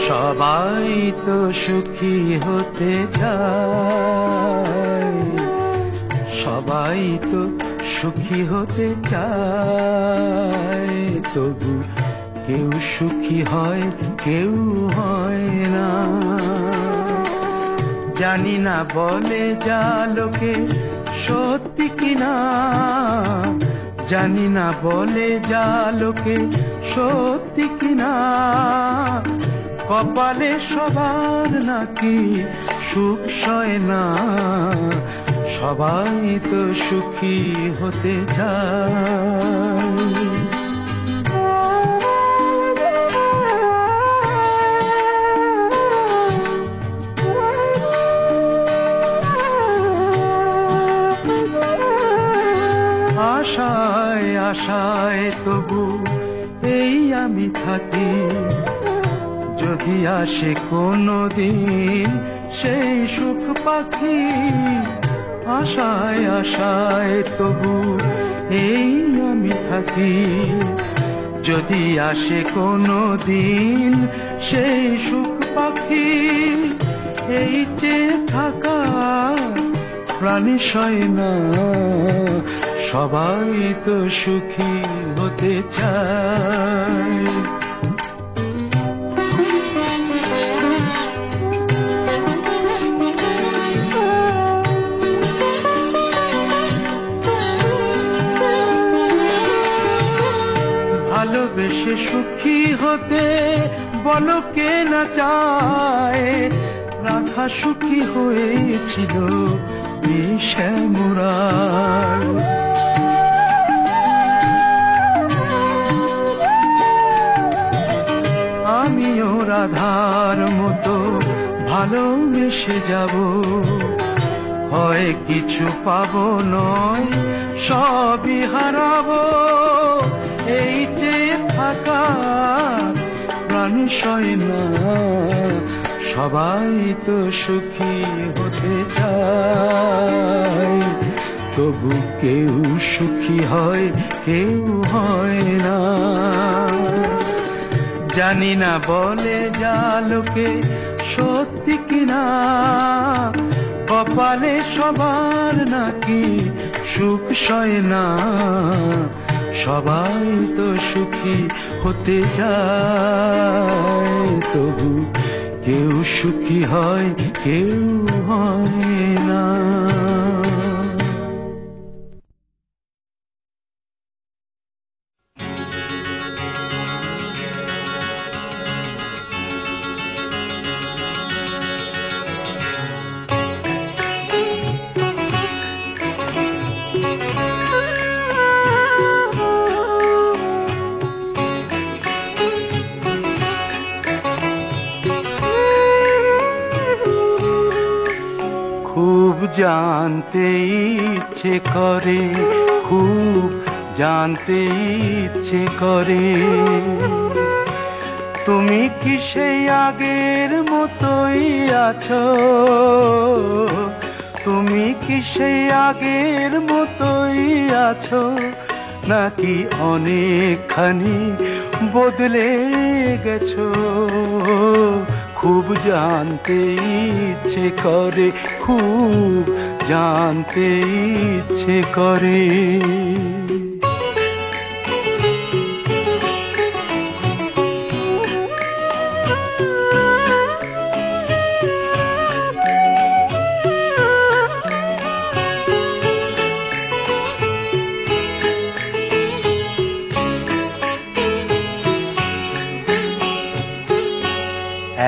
সবাই তো সুখী হতে চায়, সবাই তো সুখী হতে চায়, তবু কেউ সুখী হয় কেউ হয় না। জানি না বলে যা লোকে সত্যি কিনা, জানি না বলে যা লোকে সত্যি কিনা, কপালে সবার নাকি সুখ সয় না। সবাই তো সুখী হতে চায়। আশায় আশায় তবু এই আমি থাকি, যদি আসে কোনো দিন সেই সুখ পাখি। আশায় আশায় তবু এই আমি থাকি, যদি আসে কোনো দিন সেই সুখ পাখি। এই চেয়ে থাকা প্রাণী সয় না, সবাই তো সুখী হতে চায়। ভালোবেসে সুখী হতে বলো কে না চায়, রাধা সুখী হয়েছিল শ্যামরায়। আমিও রাধার মতো ভালোবেসে যাব, হয় কিছু পাবো নয় সবই হারাবো। এই যে থাকা প্রাণী সয় না, সবাই তো সুখী হতে চায়, তবু কেউ সুখী হয় কেউ হয় না। জানি না বলে যা লোকে সত্যি কিনা, কপালে সবার নাকি সুখ সয় না। সবাই তো সুখী হতে চায়, তবু কেউ সুখী হয় কেউ হয় না। জানতে ইচ্ছে করে, খুব জানতে ইচ্ছে করে, তুমি কি সেই আগের মতোই আছো? তুমি কি সেই আগের মতোই আছো, নাকি অনেকখানি বদলে গেছো? খুব জানতে ইচ্ছে করে, খুব জানতে ইচ্ছে করে।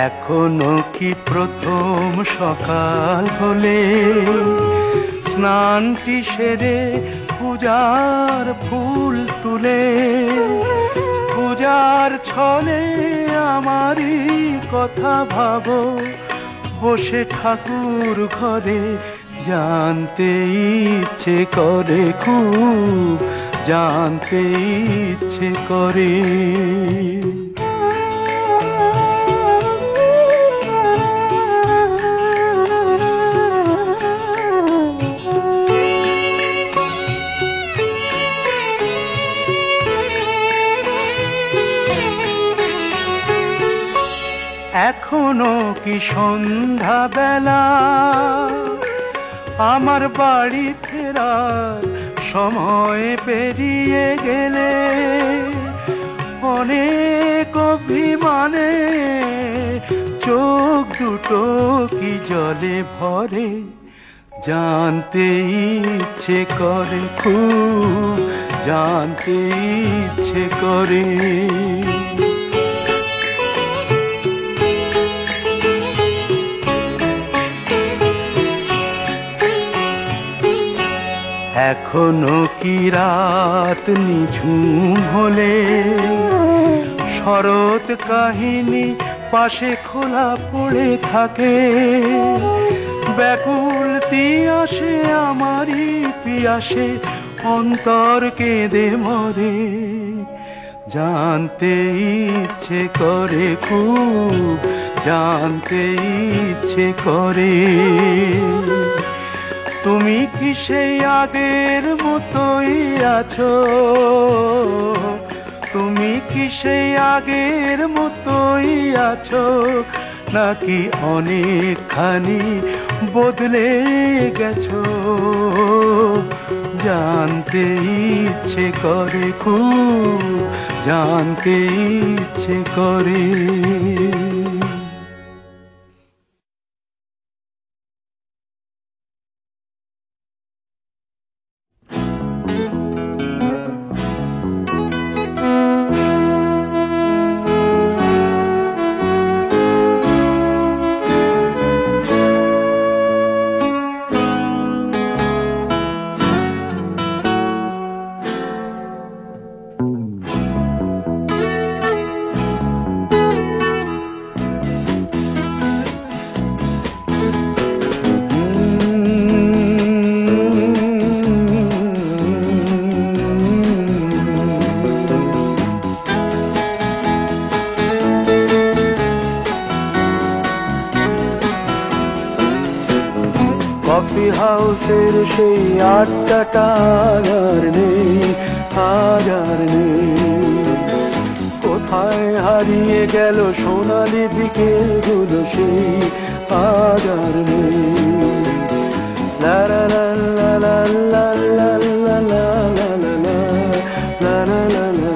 এখনো কি প্রথম সকাল হলে স্নানটি সেরে পূজার ফুল তুলে, পূজার ছলে আমারই কথা ভাবো, বসে ঠাকুর ঘরে জানতে ইচ্ছে করে, খুব জানতে ইচ্ছে করে। এখনো কি সন্ধ্যা বেলা, আমার বাড়ি ফেরার সময় পেরিয়ে গেলে অনেক অভিমানে চোখ দুটো কি জলে ভরে, জানতে ইচ্ছে করে খুব, জানতে ইচ্ছে করে। এখনো কি রাত নিঝুম হলে শরৎ কাহিনী পাশে খোলা পড়ে থাকে, ব্যাকুল তিয়াসে আমারই পিয়াসে অন্তর কেঁদে মরে, জানতে ইচ্ছে করে খুব, জানতে ইচ্ছে করে। তুমি কি সেই আগের মতোই আছো, তুমি কি সেই আগের মতোই আছো, নাকি অনেকখানি বদলে গেছো, জানতে ইচ্ছে করে খুব, জানতে ইচ্ছে করে। কফি হাউসের সেই আড্ডাটা আর নেই, আজ আর নেই। কোথায় হারিয়ে গেল সোনালি বিকেলগুলো সেই, আজ আর নেই। লা লা লা লা লা লা লা লা লা লা লা লা লা লা।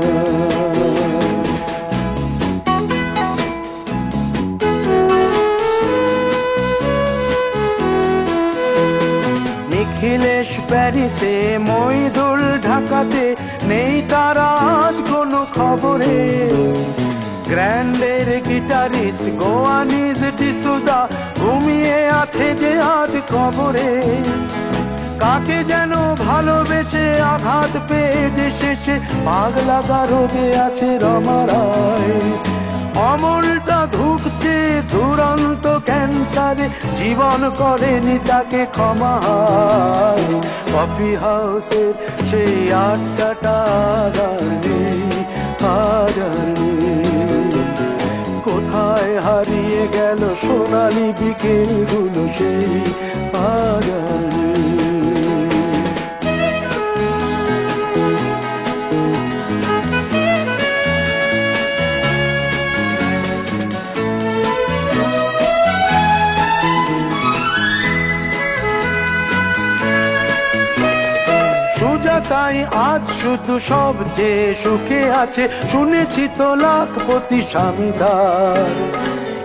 নিখিলেশ প্যারিসে, মইদুল ঢাকাতে, নেই তার আজ কোনো খবরে। গ্র্যান্ডের গিটারিস্ট গোয়ানিজ ডিসুজা ঘুমিয়ে আছে যে আজ কবরে। কাকে যেন ভালোবেসে আঘাত পেয়ে যে শেষে পাগলা রোগে আছে রমা রায়। অমলটা ধুকছে দুরন্ত ক্যান্সারে, জীবন করেনি তাকে ক্ষমা। কফি হাউসের সেই আড্ডাটা আর নেই, আজ আর নেই। কোথায় হারিয়ে গেল সোনালি বিকেলগুলো সেই, আজ আর নেই। তাই আজ শুধু সবচেয়ে সুখে আছে, শুনেছি তো লাখপতি স্বামীদার।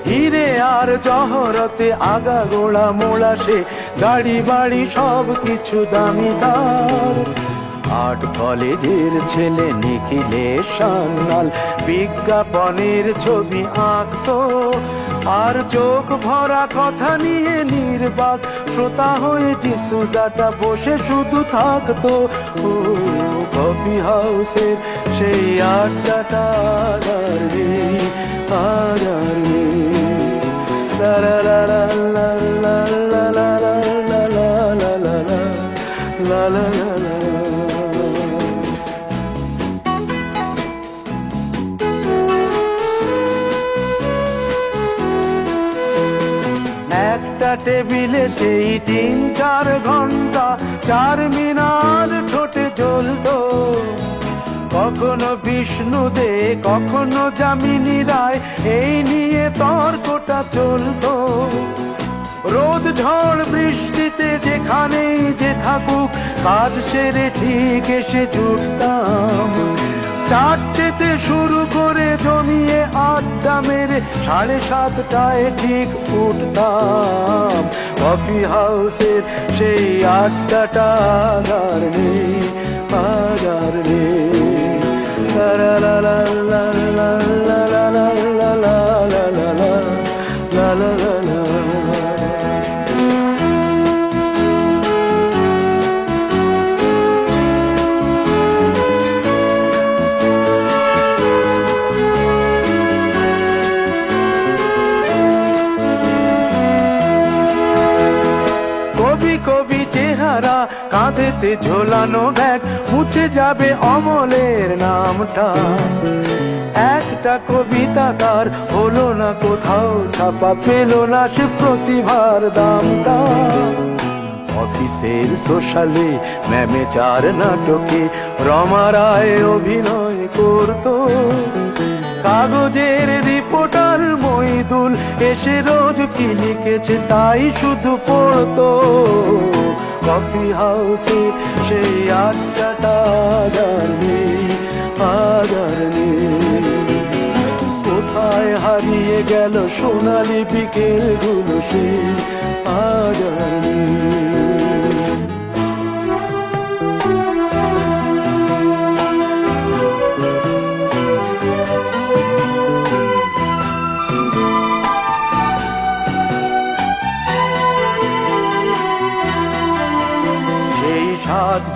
হিরে আর জহরতে আগা গোড়া মোড়া সে, গাড়ি বাড়ি সব কিছু দামিদার। আর্ট কলেজের ছেলে নিখিলেশ সান্যাল বিজ্ঞাপনের ছবি আঁকতো, আর চোখ ভরা কথা নিয়ে নির্বাক শ্রোতা হয়ে ডিসুজাটা বসে শুধু থাকতো। ও কফি হাউসের সেই আড্ডাটা আর নেই, আর নেই। লা লা লা লা লা লা লা লা লা লা লা লা লা। একটা টেবিলে সেই 3-4 ঘন্টা চার মিনার ঠোঁটে জ্বলতো। কখনো বিষ্ণু দে, কখনো যামিনী রায়, এই নিয়ে তর্কটা চলতো। রোদ ঝড় বৃষ্টিতে যেখানেই যে থাকুক, কাজ সেরে ঠিক এসে জুটতাম। চারটেতে শুরু করে জমিয়ে আড্ডা মেরে 7:30টায় ঠিক উঠতাম। কফি হাউসের সেই আড্ডাটা আর নেই, আর নেই। লা লা লা লা লা লা লা লা লা লা লা লা লা লা লা। কবি কবি চেহারা, কাঁধেতে ঝোলানো ব্যাগ, মুছে যাবে অমলের নামটা। একটা কবিতা তার হলো না কোথাও ছাপা, পেল না সে প্রতিভার দামটা। অফিসের সোশ্যালে ম্যামে 4 নাটকে রমা রায় অভিনয় করতো। কাগজের রিপোর্টার মইদুল এসে রোজ কি লিখেছে তাই শুধু পড়তো। কফি হাউসে সেই আড্ডাটা আর নেই, আর নেই। কোথায় হারিয়ে গেল সোনালি বিকেলগুলো, সেই আর নেই।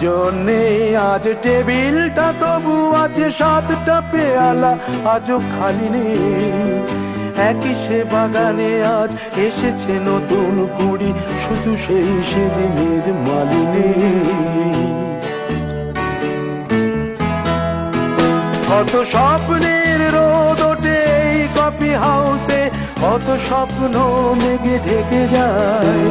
জন্যে আজ টেবিলটা তবু আছে, 7টা পেয়ালা আজও খালি নেই। একই সে বাগানে আজ এসেছে নতুন কুড়ি, শুধু সেই সেদিনের মালিনী। কত স্বপ্নের রোদ ওঠে এই কফি হাউসে, কত স্বপ্ন মেঘে ঢেকে যায়।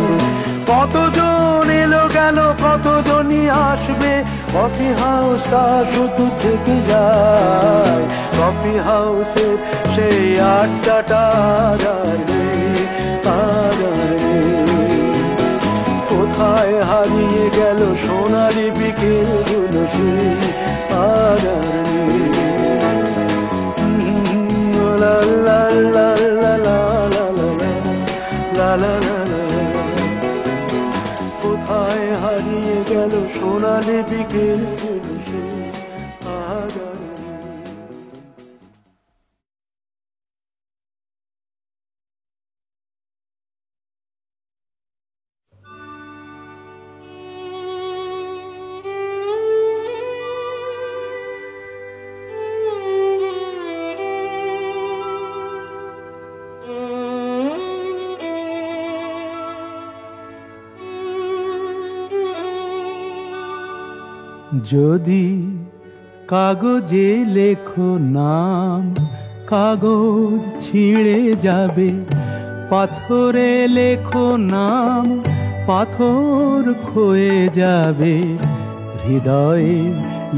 কতজন এলো গেল, কতজনই আসবে, কফি হাউসটা শুধু থেকে যায়। কফি হাউসের সেই আড্ডাটা আর নেই, আর নেই। কোথায় হারিয়ে গেল সোনালি বিকেলগুলো, সেই আর নেই। লা লা লা লা লা লা লা লা লা। কোথায় হারিয়ে গেল সোনালি বিকেলগুলো, সেই আর নেই। যদি কাগজে লেখো নাম, কাগজ ছিঁড়ে যাবে। পাথরে লেখো নাম, পাথর ক্ষয়ে যাবে। হৃদয়ে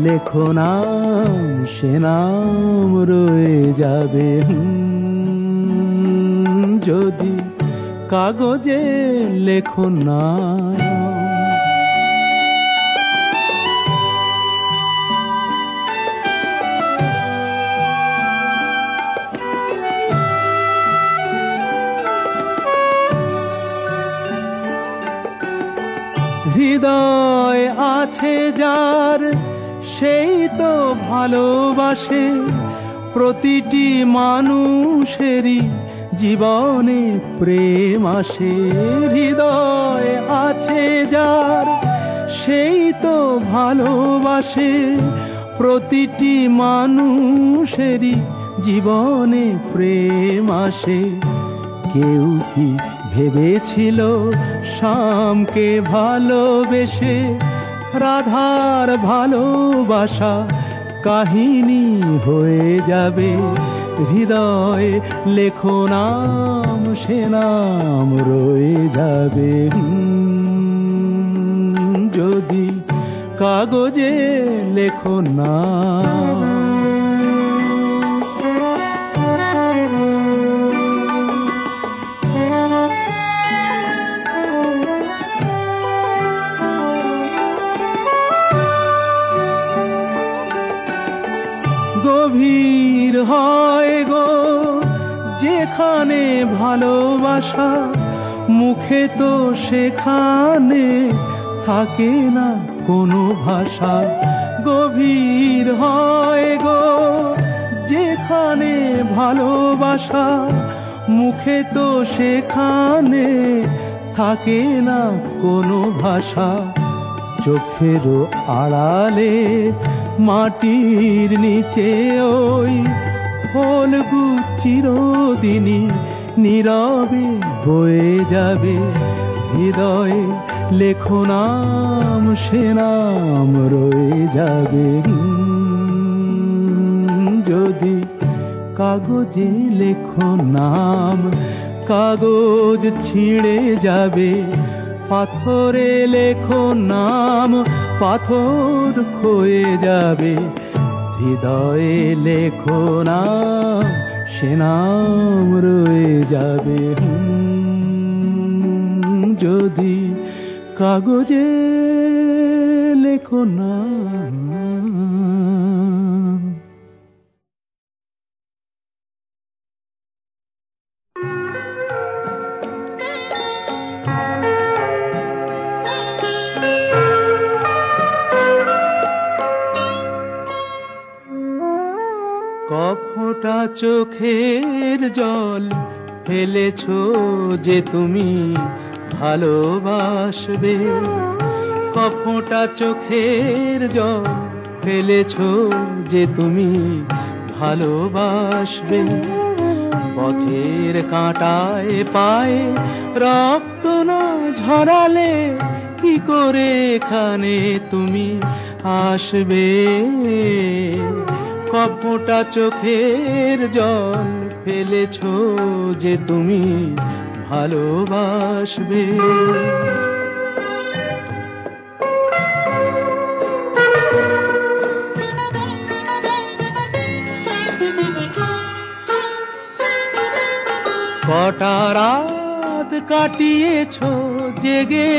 লেখো নাম, সে নাম রয়ে যাবে। যদি কাগজে লেখো নাম। হৃদয় আছে যার, সেই তো ভালোবাসে। প্রতিটি মানুষেরই জীবনে প্রেম আসে। হৃদয় আছে যার, সেই তো ভালোবাসে। প্রতিটি মানুষেরই জীবনে প্রেম আসে। কেউ কি ভেবেছিল শ্যামকে ভালোবেসে রাধার ভালোবাসা কাহিনী হয়ে যাবে? হৃদয়ে লেখো নাম, সে নাম রয়ে যাবে। যদি কাগজে লেখো না। গভীর হয় গো যেখানে ভালোবাসা, মুখে তো সেখানে থাকে না কোনো ভাষা। গভীর হয় গো যেখানে ভালোবাসা, মুখে তো সেখানে থাকে না কোনো ভাষা। চোখেরও আড়ালে মাটির নিচে ওই ফলগু চিরদিনই নীরবে বয়ে যাবে। হৃদয়ে লেখো নাম, সে নাম রয়ে যাবে। যদি কাগজে লেখো নাম, কাগজ ছিঁড়ে যাবে। পাথরে লেখো নাম, পাথর ক্ষয়ে যাবে। হৃদয়ে লেখো নাম, সে নাম রয়ে যাবে। যদি কাগজে লেখো নাম। কফোঁটা চোখের জল ফেলেছো যে তুমি ভালোবাসবে। কফোঁটা চোখের জল ফেলেছো যে তুমি ভালোবাসবে। পথের কাঁটায় পায়ে রক্ত না ঝরালে কি করে এখানে তুমি আসবে। কফোঁটা চোখের জল ফেলেছো যে তুমি ভালোবাসবে। কটা রাত কাটিয়েছো জেগে,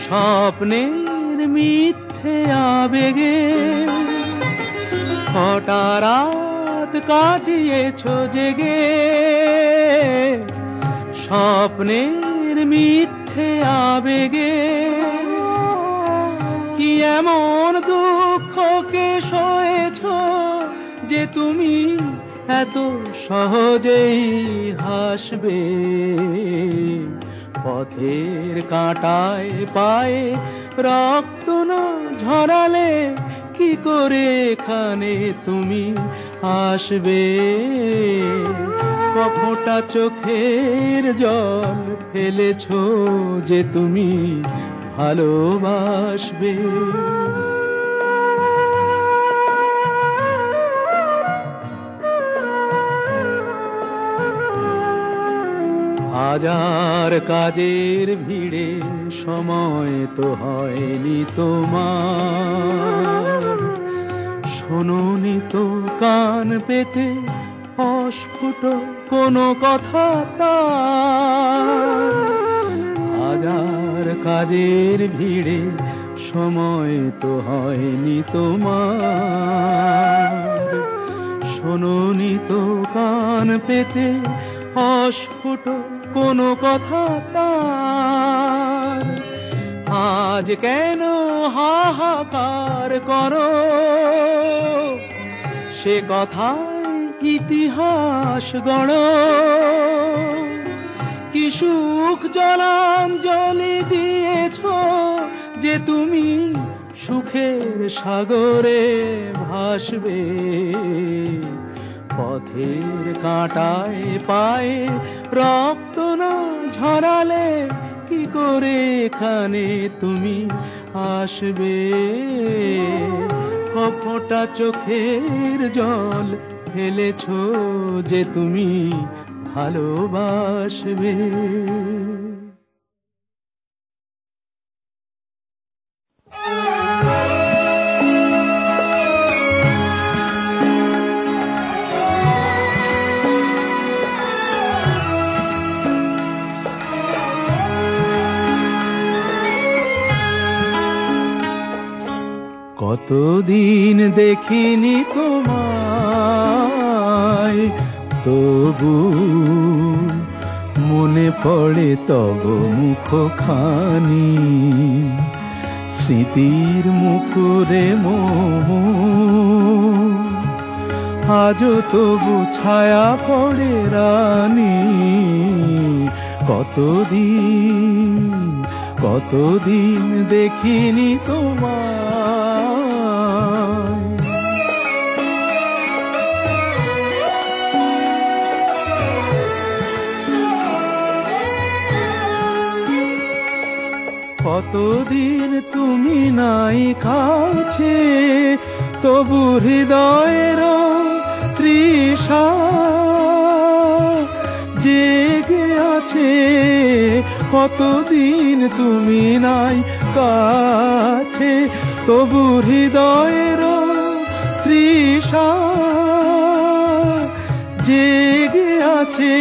স্বপ্নের মিথ্যে আবেগে। কটা রাত কাটিয়েছো জেগে, স্বপ্নের মিথ্যে আবেগে। কি এমন দুঃখকে সয়েছো যে তুমি এত সহজেই হাসবে। পথের কাঁটায় পায়ে রক্ত না ঝরালে কি করে এখানে তুমি আসবে। কফোঁটা চোখের জল ফেলেছো যে তুমি ভালোবাসবে। হাজার কাজের ভিড়ে সময় তো হয়নি তোমার। শোনোনি তো কান পেতে অস্ফুট কোনো কথা তার। হাজার কাজের ভিড়ে সময় তো হয়নি তোমার। শোনোনি তো কান পেতে অস্ফুট কোনো কথা তার। আজ কেন হাহাকার করো, সে কথায় ইতিহাস গড়ো। কি সুখ জলাঞ্জলি দিয়েছো যে তুমি সুখের সাগরে ভাসবে। পথের কাঁটায় পায়ে রক্ত না ঝরালে কি করে এখানে তুমি আসবে। কফোঁটা চোখের জল ফেলেছো যে তুমি ভালোবাসবে। কতদিন দেখিনি তোমায়, তবু মনে পড়ে তব মুখখানি। স্মৃতির মুকুরে মোর আজও তবু ছায়া পড়ে রানী। কতদিন দেখিনি তোমায়। কতদিন তুমি নাই কাছে, তবু হৃদয়ের তৃষা জেগে আছে। কতদিন তুমি নাই কাছে, তবু হৃদয়ের তৃষা জেগে আছে,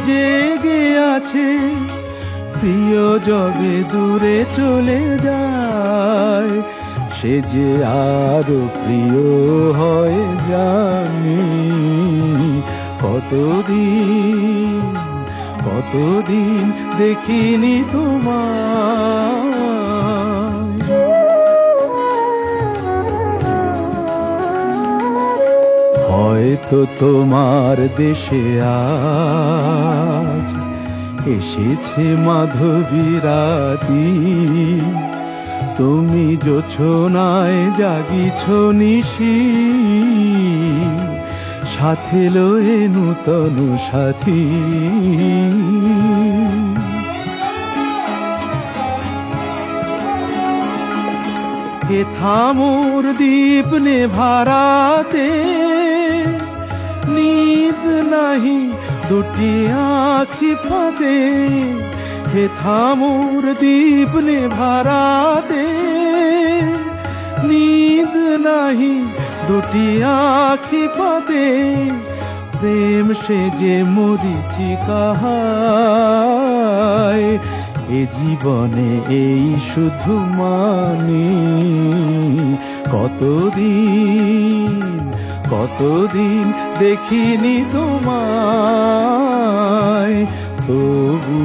জেগে আছে। প্রিয় যবে দূরে চলে যায়, সে যে আরো প্রিয় হয় জানি। কতদিন দেখিনি তোমায়। হয়তো তোমার দেশে আজ এসেছে মাধবী রাতি। তুমি জোছনায় জাগিছ নিশি, সাথে লয়ে নূতন সাথী। হে থামোর দীপ নেভারাতে, নিদ নাহি দুটি আঁখি ফাঁদে। হে থামোর দীপ নেভারাতে, নিদ নাহি দুটি আঁখি ফাঁদে। প্রেম সে যে মরিচিকা হায়, এ জীবনে এই শুধু মানি। কতদিন দেখিনি তোমায়, তবু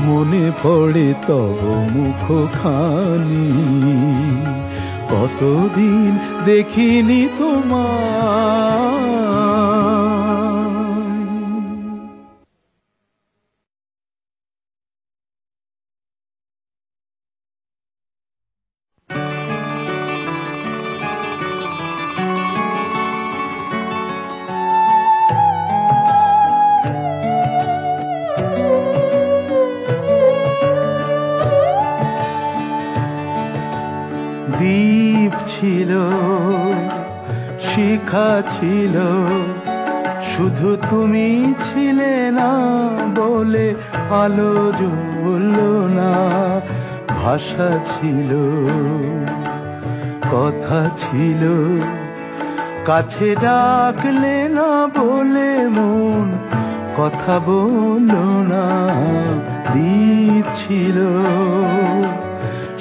মনে পড়ে তব মুখখানি। কতদিন দেখিনি তোমায়। দ্বীপ ছিল, শিখা ছিল, শুধু তুমি ছিলে না বলে আলো জ্বলল না। ভাষা ছিল, কথা ছিল, কাছে ডাকলে না বলে মন কথা বলল না। দ্বীপ ছিল,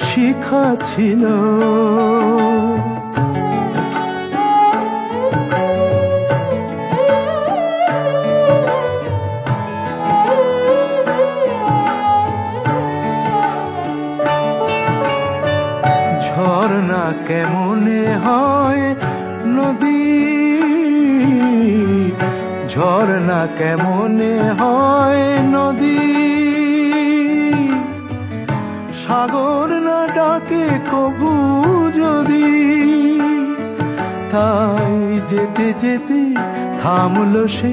শিখা ছিল, ঝর্ণা কেমনে হয় নদী, ঝর্ণা কেমনে হয় নদী। সাগর না ডাকে কবু যদি, তাই যেতে যেতে থামলো সে,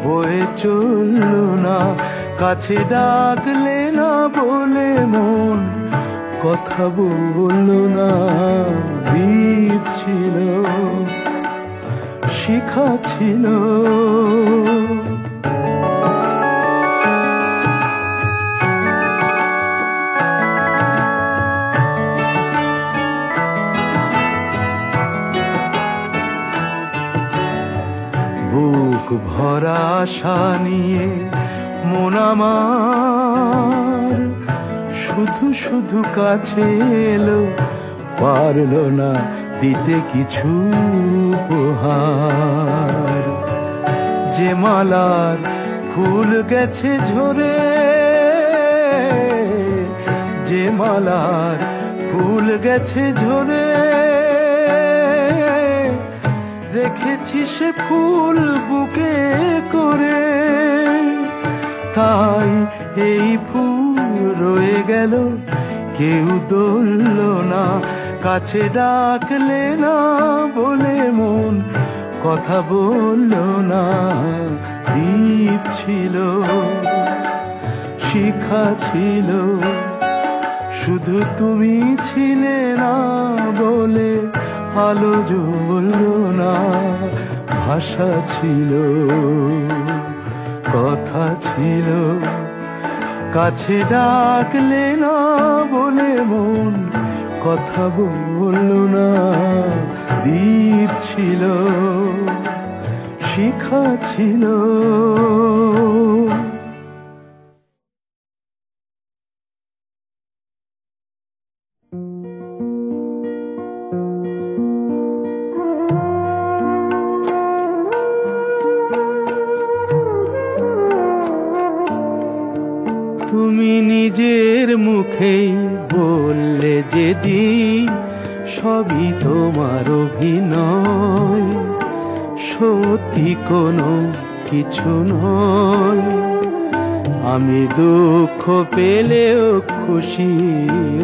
বয়ে চলল না। কাছে ডাকলে না বলে মন কথা বলল না। দ্বীপ ছিল, শিখা ছিল, বুক ভরা আশা নিয়ে মন আমার শুধু শুধু কাছে এলো, পারলো না দিতে কিছু উপহার। যে মালার ফুল গেছে ঝরে, যে মালার ফুল গেছে ঝরে, রেখেছি সে ফুল বুকে করে। তাই এই ফুল রয়ে গেল, কেউ ধরল না, কাছে ডাকলে না বলে মন কথা বলল না। দ্বীপ ছিল, শিখা ছিল, শুধু তুমি ছিলে না বলে আলো জ্বলল না। ভাষা ছিল, কথা ছিল, কাছে ডাকলে না বলে মন কথা বলল না। দ্বীপ ছিল, শিখা ছিল। তুমি নিজের মুখেই বললে যেদিন সবই তোমার অভিনয়, সত্যি কোনো কিছু নয়। আমি দুঃখ পেলেও খুশি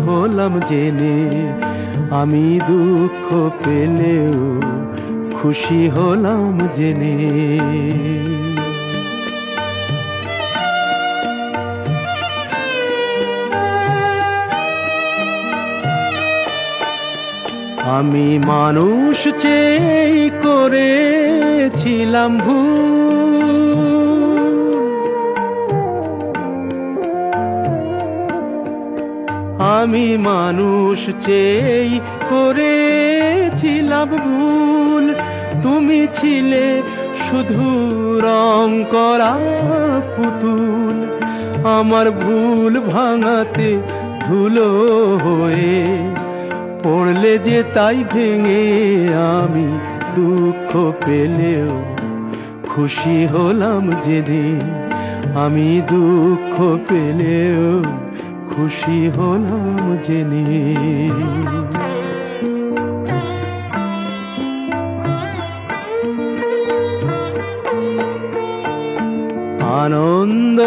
হলাম জেনে, আমি দুঃখ পেলেও খুশি হলাম জেনে। আমি মানুষ চেয়ে করেছিলাম ভুল, আমি মানুষ চেয়ে করেছিলাম ভুল। তুমি ছিলে শুধু রং করা পুতুল, আমার ভুল ভাঙাতে ধুলো হয়ে পড়লে যে তাই ভেঙে। আমি দুঃখ পেলেও খুশি হলাম যেদিন, আমি দুঃখ পেলেও খুশি হলাম জেনে। আনন্দ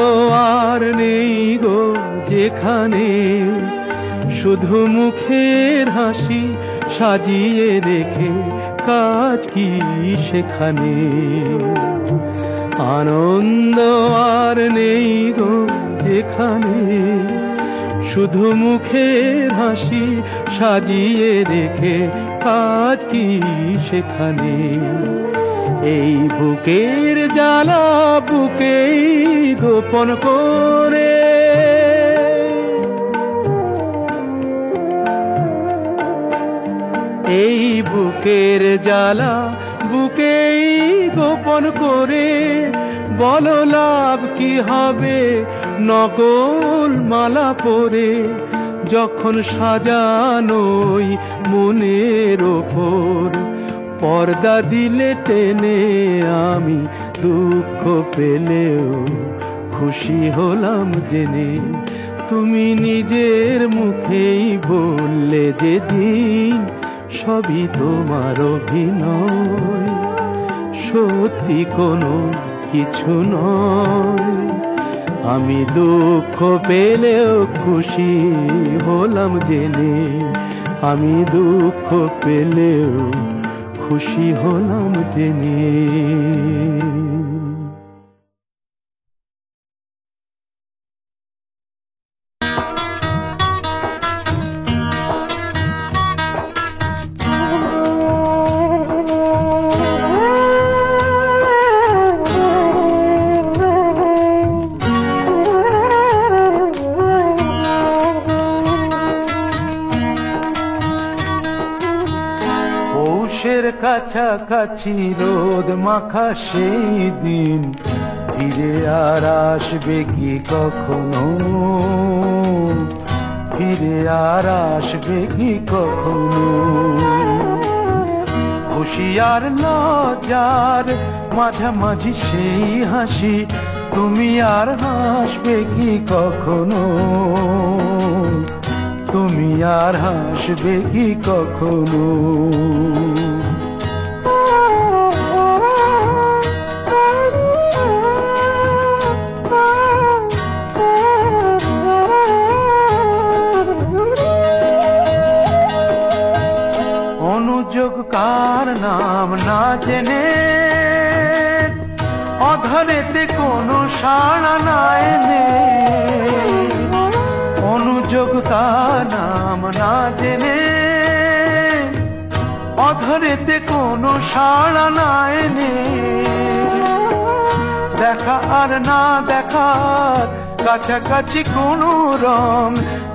আর নেই গো যেখানে, শুধু মুখের হাসি সাজিয়ে রেখে কাজ কি সেখানে। আনন্দ আর নেই গো যেখানে, শুধু মুখের হাসি সাজিয়ে রেখে কাজ কি সেখানে। এই বুকের জ্বালা বুকেই গোপন করে, এই বুকের জ্বালা বুকেই গোপন করে। বলো লাভ কি হবে নকল মালা পরে, যখন সাজানোই মনের ওপর পর্দা দিলে টেনে। আমি দুঃখ পেলেও খুশি হলাম জেনে, তুমি নিজের মুখেই বললে যেদিন সবই তোমার অভিনয়, সত্যি কোনো কিছু নয়। আমি দুঃখ পেলেও খুশি হলাম জেনে, আমি দুঃখ পেলেও খুশি হলাম জেনে। কাছাকাছি রোদ মাখা সেই দিন ফিরে আর আসবে কি কখনো? ফিরে আর আসবে কি কখনো? খুশি আর লজ্জার মাঝামাঝি সেই হাসি, তুমি আর হাসবে কি কখনো? তুমি আর হাসবে কি কখনো? অনুযোগ কার নাম না জেনে, অধরেতে কোনো সাড়া না এনে। অনুযোগ কার নাম না জেনে, অধরেতে কোনো সাড়া না এনে। দেখা আর না দেখার কাছাকাছি কোনো রং,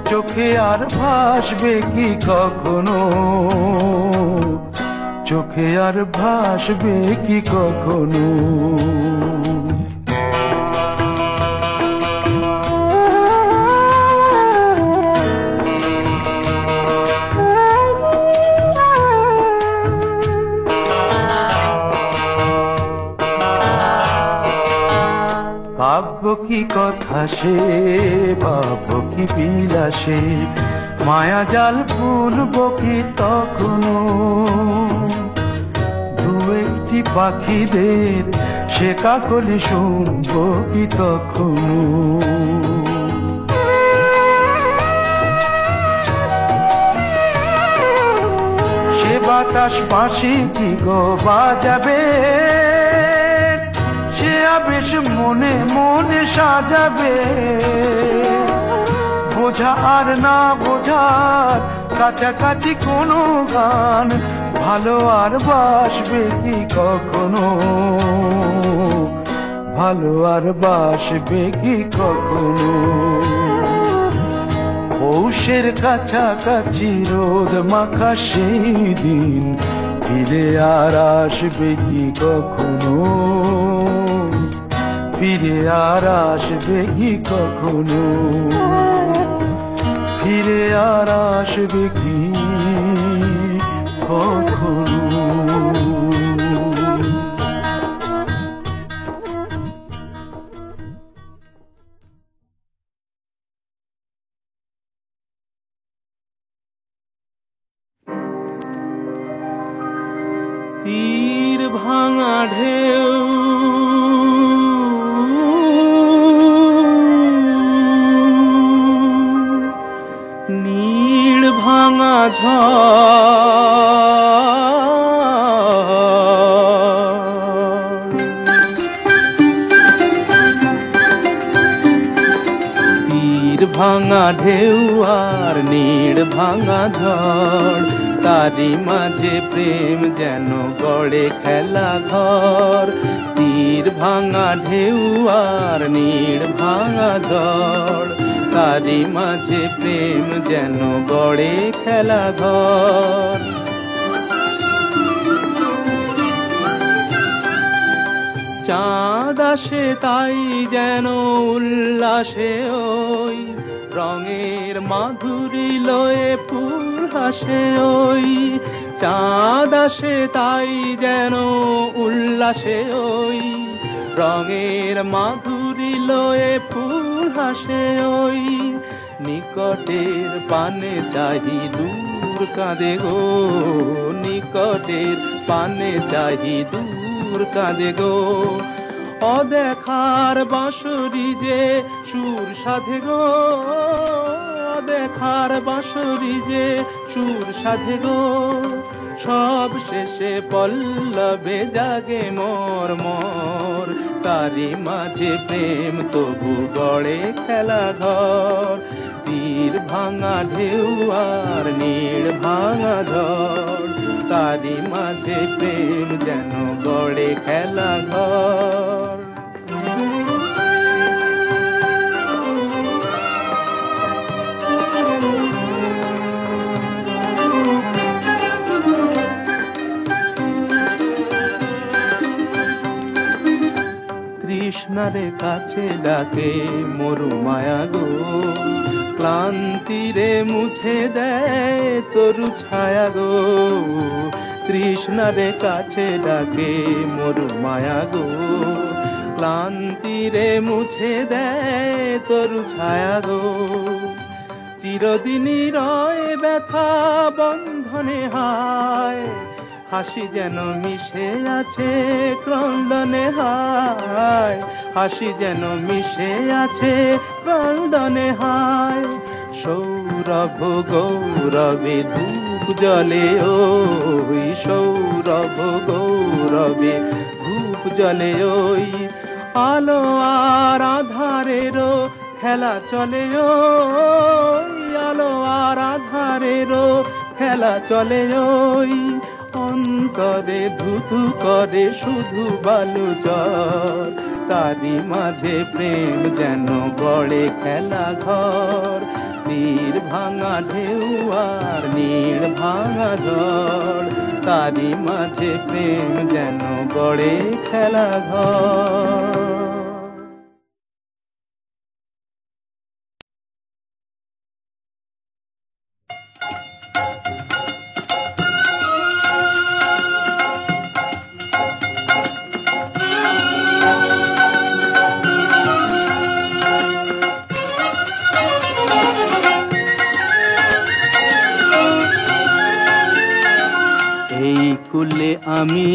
চোখে আর ভাসবে কি কখনো? চোখে আর ভাসবে কি কখনো? কাব্য কি কথা সে, ভাব কি বিলাসে, মায়া জাল বুনব কি তখনো? দু একটি পাখিদের সে কাকলি শুনব কি তখনো? সে বাতাস পাশে কি গো বাজাবে, সে আবেশ মনে মনে সাজাবে। বোঝা আর না বোঝার কাছাকাছি কোনো গান, ভালো আর বাসবে কি কখনো? ভালো আর বাসবে কি কখনো? পৌষের কাছাকাছি রোদ মাখা সেই দিন, ফিরে আর আসবে কি কখনো? ফিরে আর আসবে কি কখনো? ফিরে আর আসবে কি কখনো? তীর ভাঙা ঢেউ নীড় ভাঙা তীর ভাঙা ঢেউ আর নীড় ভাঙা ঝড়, তারি মাঝে প্রেম যেন গড়ে খেলা ঘর। তীর ভাঙা ঢেউ আর নীড় ভাঙা ঝড়, তারি মাঝে প্রেম যেন গড়ে খেলা ঘর। চাঁদ আসে তাই যেন উল্লাসে ওই, রঙের মাধুরী লয়ে ফুল হাসে ওই। চাঁদ আসে তাই যেন উল্লাসে ওই, রঙের মাধুরী লয়ে ফুল হাসে ওই। নিকটের পানে চাহি দূর কাঁদে গো, নিকটের পানে চাহি দূর কাঁদে গো। অদেখার বাঁশরি যে সুর সাধে গো, অদেখার বাঁশরি যে সুর সাধে গো। সব শেষে পল্লবে জাগে মোর মোর, তারি মাঝে প্রেম তবু গড়ে খেলা ঘর। তীর ভাঙা ঢেউ আর নীড় ভাঙা ঝড়, তারি মাঝে প্রেম যেন গড়ে খেলা ঘর। তৃষ্ণা তৃষ্ণারে কাছে ডাকে মরু মায়া গো, ক্লান্তিরে মুছে দেয় তরু ছায়া গো, তৃষ্ণারে কাছে ডাকে মরু মায়া গো, ক্লান্তিরে মুছে দেয় তরু ছায়া গো। চিরদিনই রয় ব্যথা বন্ধনে হায়, হাসি যেন মিশে আছে ক্রন্দনে হায়, হাসি যেন মিশে আছে ক্রন্দনে হায়। সৌরভ গৌরবে ধূপ জ্বলে ওই, সৌরভ গৌরবে ধূপ জ্বলে ওই, আলো আর আধারেরও খেলা চলে ওই, আলো আর আধারেরও খেলা চলে ওই। অন্তরে ধুধু করে শুধু বালু জল, তারি মাঝে প্রেম যেন গড়ে খেলা ঘর, তীর ভাঙা ঢেউ আর নীড় ভাঙা ঝড়, তারি মাঝে প্রেম যেন গড়ে খেলা ঘর। কুলে আমি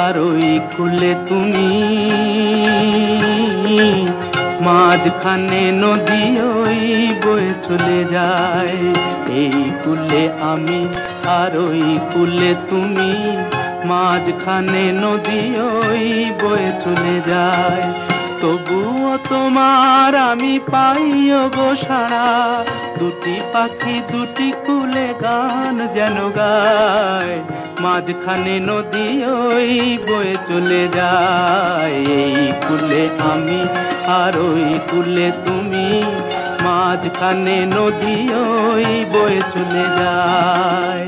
আর ওই কুলে তুমি, মাঝখানে নদী ওই বয়ে চলে যায়। এই কুলে আমি আর ওই কুলে তুমি, মাঝখানে নদী ওই বয়ে চলে যায়। তবুও তোমার আমি পাইও গো সাড়া, দুটি পাখি দুটি কুলে গান যেন গায়, মাঝখানে নদী ওই বয়ে চলে যায়। এই কুলে আমি আর ওই কুলে তুমি, মাঝখানে নদী ওই বয়ে চলে যায়।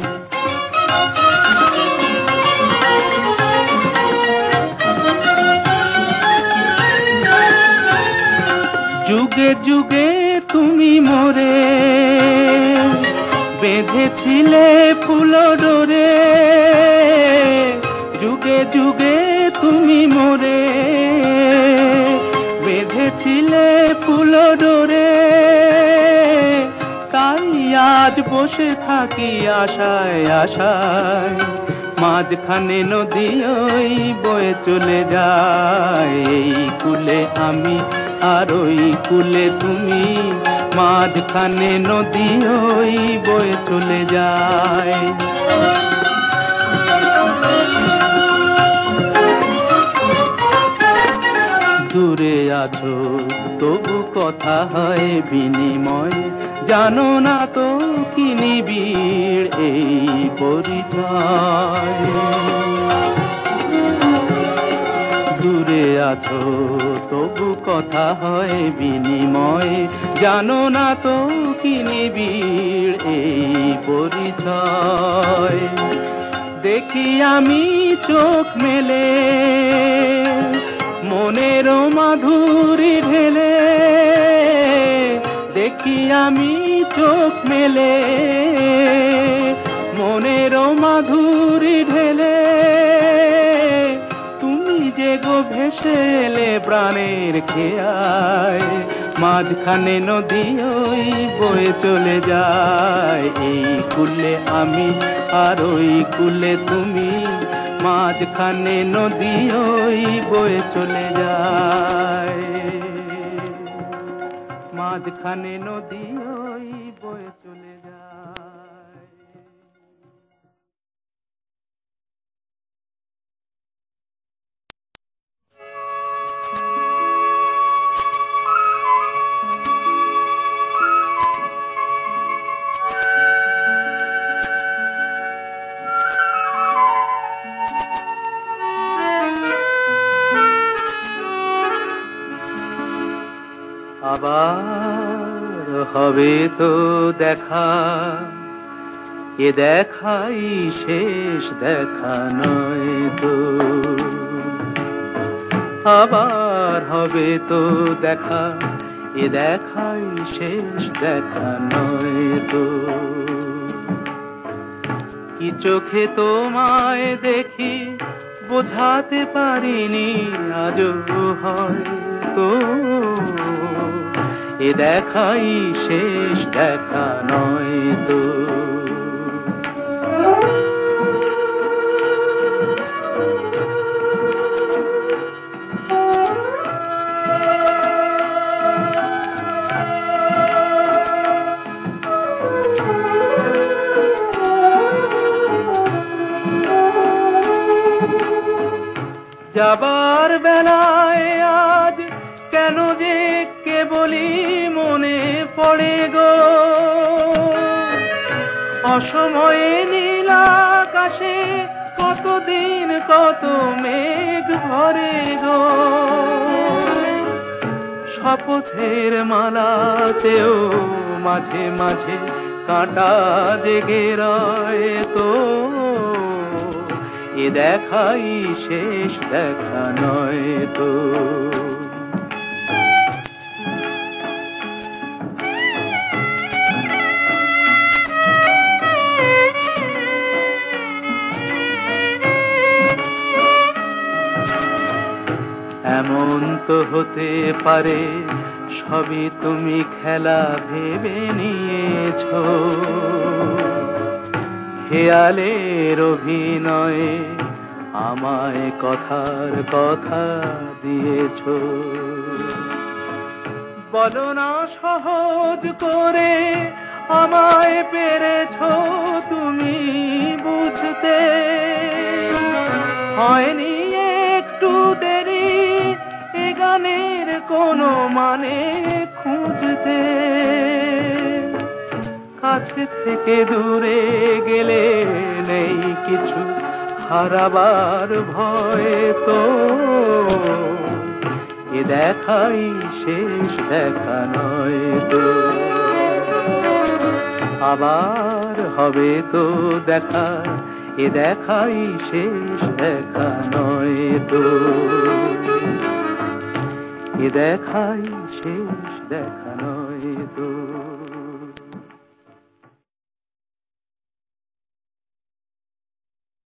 যুগে যুগে তুমি মোরে বেঁধেছিলে ফুল ডোরে, যুগে যুগে তুমি মোরে বেঁধেছিলে ফুল ডোরে, তাই আজ বসে থাকি আশায় আশায়, মাঝখানে নদী ওই বয়ে চলে যায়। এই কুলে আমি আর ওই কুলে তুমি, মাঝখানে নদী ওই বয়ে চলে যায়। দূরে আছো তবু কথা হয় বিনিময়, জানো না তো কি নিবিড় এই পরিচয়। দূরে আছো তবু কথা হয় বিনিময়, জানো না তো কি নিবিড় এই পরিচয়। দেখি আমি চোখ মেলে মনের মাধুরী ঢেলে, দেখি আমি চোখ মেলে মনের মাধুরী ঢেলে, তুমি যে গো ভেসে এলে প্রাণের খেয়ায়, মাঝখানে নদী ওই বয়ে চলে যায়। এই কুলে আমি আর ওই কুলে তুমি, মাঝখানে নদী ওই বয়ে চলে যায়, মাঝখানে নদী ওই বয়ে চলে যায়। আবার হবে তো দেখা, এ দেখাই শেষ দেখা নয় তো। আবার হবে তো দেখা, এ দেখাই শেষ দেখা নয় তো। কি চোখে তোমায় দেখি বোঝাতে পারিনি আজও হয়তো, এ দেখাই শেষ দেখা নয় তো। যাবার বেলায় আজ কেন যে কেবলই মনে পড়ে গো, অসময়ে নীল আকাশে কতদিন কত মেঘ ভরে গো। শপথের মালাতেও মাঝে মাঝে কাঁটা জেগে রয় তো, এ দেখাই শেষ দেখা নয় তো। এমন তো হতে পারে সবই তুমি খেলা ভেবে নিয়েছ, খেয়ালের অভিনয়ে আমায় কথার কথা দিয়েছ। বলো না সহজ করে আমায় পেরেছ তুমি বুঝতে, হয়নি একটু দেরি এ গানের কোনো মানে খুঁজতে। কাছে থেকে দূরে গেলে নেই কিছু হারাবার ভয় তো, এ দেখাই শেষ দেখা নয় তো। আবার হবে তো দেখা, এ দেখাই শেষ দেখা নয় তো, এ দেখাই শেষ দেখা নয় তো।